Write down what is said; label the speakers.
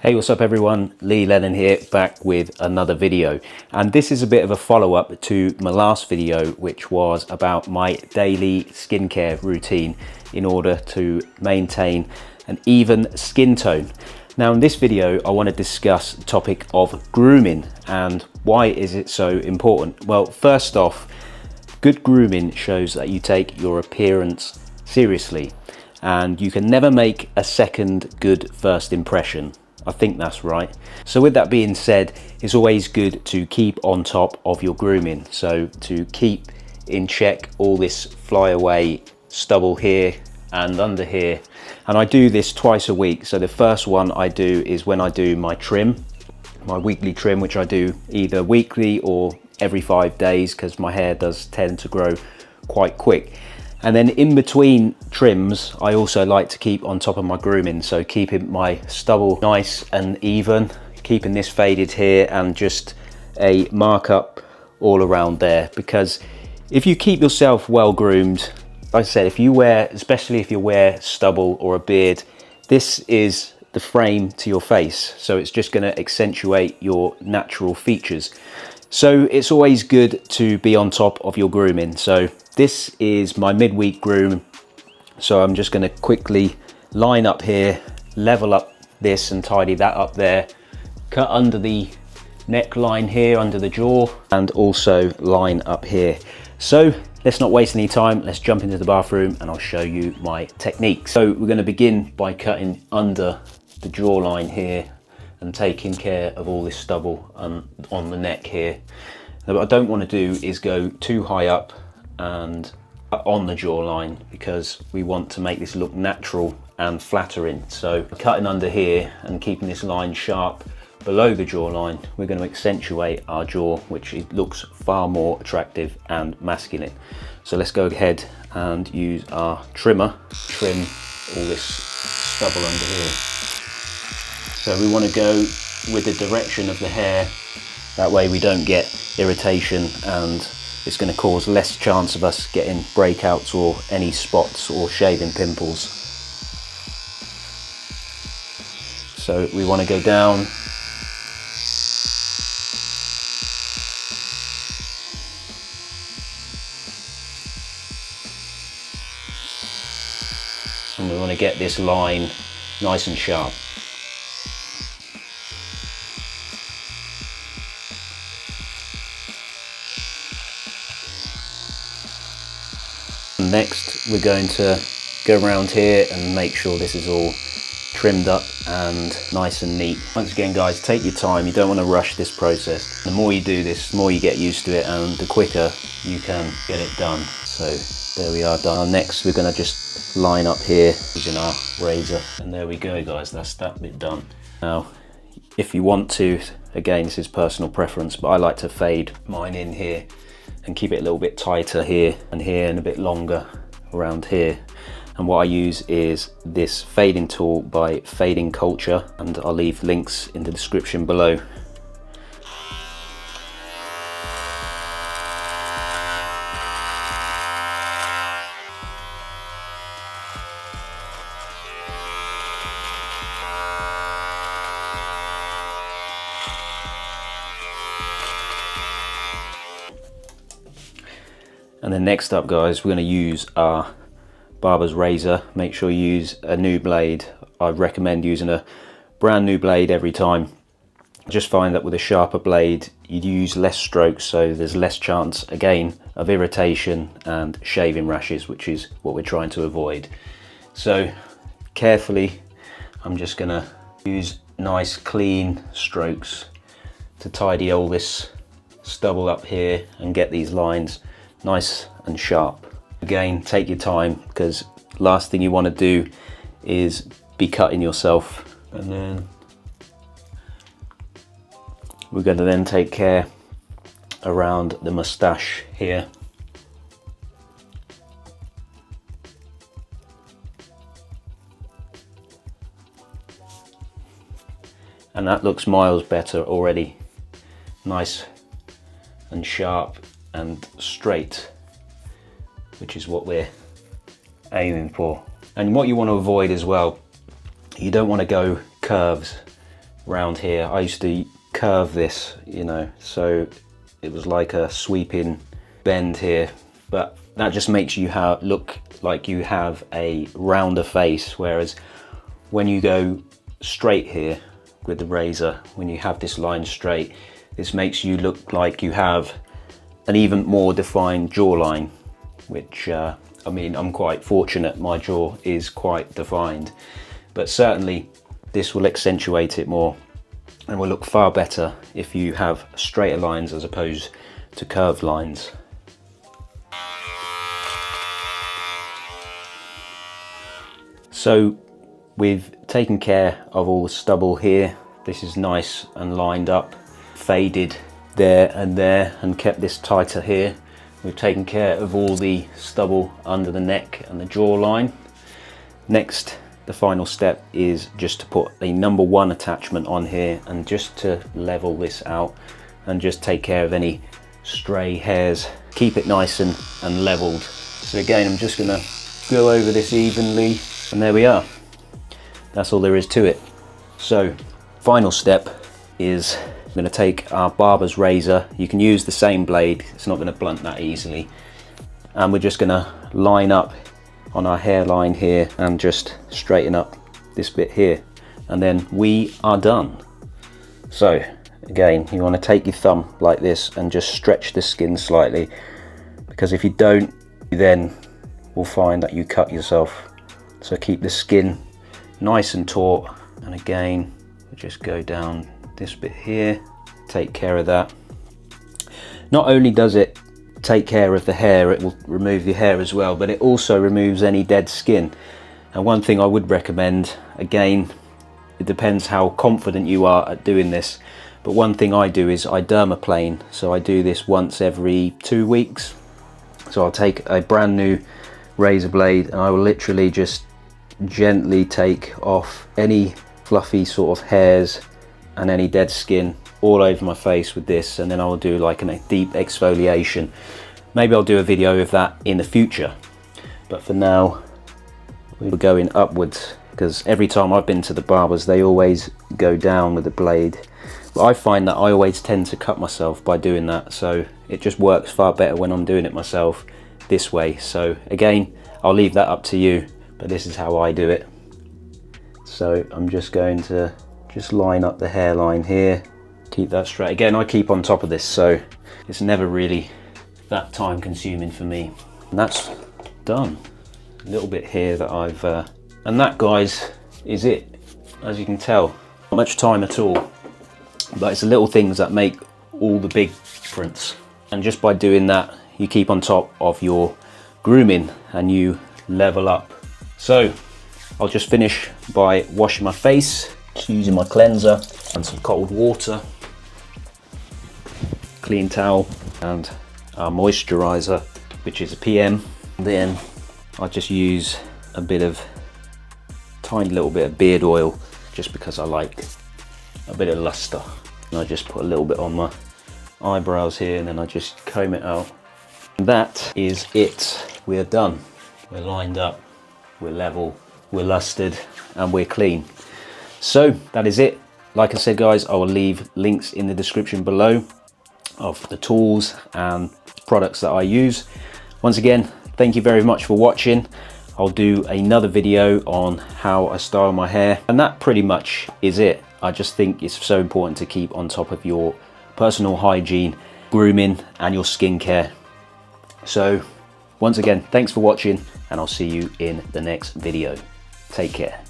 Speaker 1: Hey, what's up everyone? Lee Lennon here, back with another video. And this is a bit of a follow-up to my last video, which was about my daily skincare routine in order to maintain an even skin tone. Now in this video, I want to discuss the topic of grooming and why is it so important? Well, first off, good grooming shows that you take your appearance seriously and you can never make a second good first impression. I think that's right. So with that being said, it's always good to keep on top of your grooming. So to keep in check all this flyaway stubble here and under here. And I do this twice a week. So the first one I do is when I do my trim, my weekly trim, which I do either weekly or every 5 days because my hair does tend to grow quite quick. And then in between trims, I also like to keep on top of my grooming. So keeping my stubble nice and even, keeping this faded here and just a markup all around there. Because if you keep yourself well groomed, like I said, if you wear, especially if you wear stubble or a beard, this is the frame to your face. So it's just gonna accentuate your natural features. So it's always good to be on top of your grooming. So this is my midweek groom. So I'm just going to quickly line up here, level up this and tidy that up there, cut under the neckline here, under the jaw, and also line up here. So let's not waste any time. Let's jump into the bathroom and I'll show you my technique. So we're going to begin by cutting under the jawline here and taking care of all this stubble on the neck here. Now, what I don't want to do is go too high up and on the jawline because we want to make this look natural and flattering. So cutting under here and keeping this line sharp below the jawline, we're going to accentuate our jaw, which it looks far more attractive and masculine. So let's go ahead and use our trimmer, trim all this stubble under here. So we want to go with the direction of the hair, that way we don't get irritation and it's going to cause less chance of us getting breakouts or any spots or shaving pimples. So we want to go down and we want to get this line nice and sharp. Next, we're going to go around here and make sure this is all trimmed up and nice and neat. Once again, guys, take your time. You don't want to rush this process. The more you do this, the more you get used to it and the quicker you can get it done. So there we are done. Next, we're going to just line up here using our razor. And there we go, guys. That's that bit done. Now, if you want to, again, this is personal preference, but I like to fade mine in here and keep it a little bit tighter here and a bit longer around here. And what I use is this fading tool by Fading Culture, and I'll leave links in the description below. And then next up, guys, we're going to use our barber's razor. Make sure you use a new blade. I recommend using a brand new blade every time. Just find that with a sharper blade, you use less strokes, so there's less chance, again, of irritation and shaving rashes, which is what we're trying to avoid. So carefully, I'm just going to use nice clean strokes to tidy all this stubble up here and get these lines nice and sharp. Again, take your time because last thing you want to do is be cutting yourself. And then we're going to then take care around the moustache here. And that looks miles better already. Nice and sharp and straight, which is what we're aiming for. And what you want to avoid as well, you don't want to go curves round here. I used to curve this, you know, so it was like a sweeping bend here, but that just makes you look like you have a rounder face, whereas when you go straight here with the razor, when you have this line straight, this makes you look like you have an even more defined jawline, which I mean, I'm quite fortunate, my jaw is quite defined, but certainly this will accentuate it more and will look far better if you have straighter lines as opposed to curved lines. So we've taken care of all the stubble here. This is nice and lined up, faded there and kept this tighter here. We've taken care of all the stubble under the neck and the jawline. Next, the final step is just to put a number 1 attachment on here and just to level this out and just take care of any stray hairs. Keep it nice and leveled. So again, I'm just gonna go over this evenly, and there we are. That's all there is to it. So final step is I'm going to take our barber's razor. You can use the same blade, it's not going to blunt that easily, and we're just going to line up on our hairline here and just straighten up this bit here, and then we are done. So again, you want to take your thumb like this and just stretch the skin slightly, because if you don't, you then will find that you cut yourself. So keep the skin nice and taut, and again we just go down this bit here, take care of that. Not only does it take care of the hair, it will remove the hair as well, but it also removes any dead skin. And one thing I would recommend, again, it depends how confident you are at doing this, but one thing I do is I dermaplane. So I do this once every 2 weeks. So I'll take a brand new razor blade and I will literally just gently take off any fluffy sort of hairs and any dead skin all over my face with this, and then I'll do like a deep exfoliation. Maybe I'll do a video of that in the future, but for now we're going upwards, because every time I've been to the barbers they always go down with the blade, but I find that I always tend to cut myself by doing that, so it just works far better when I'm doing it myself this way. So again, I'll leave that up to you, but this is how I do it. So I'm just going to just line up the hairline here, keep that straight. Again, I keep on top of this, so it's never really that time consuming for me. And that's done. A little bit here that I've, and that, guys, is it. As you can tell, not much time at all, but it's the little things that make all the big difference. And just by doing that, you keep on top of your grooming and you level up. So I'll just finish by washing my face, just using my cleanser and some cold water, clean towel and our moisturizer, which is a PM. Then I just use a bit of, tiny little bit of beard oil, just because I like a bit of luster. And I just put a little bit on my eyebrows here, and then I just comb it out. And that is it. We're done. We're lined up, we're level, we're lustered, and we're clean. So that is it. Like I said, guys, I will leave links in the description below of the tools and products that I use. Once again, thank you very much for watching. I'll do another video on how I style my hair, and that pretty much is it. I just think it's so important to keep on top of your personal hygiene, grooming, and your skincare. So once again, thanks for watching, and I'll see you in the next video. Take care.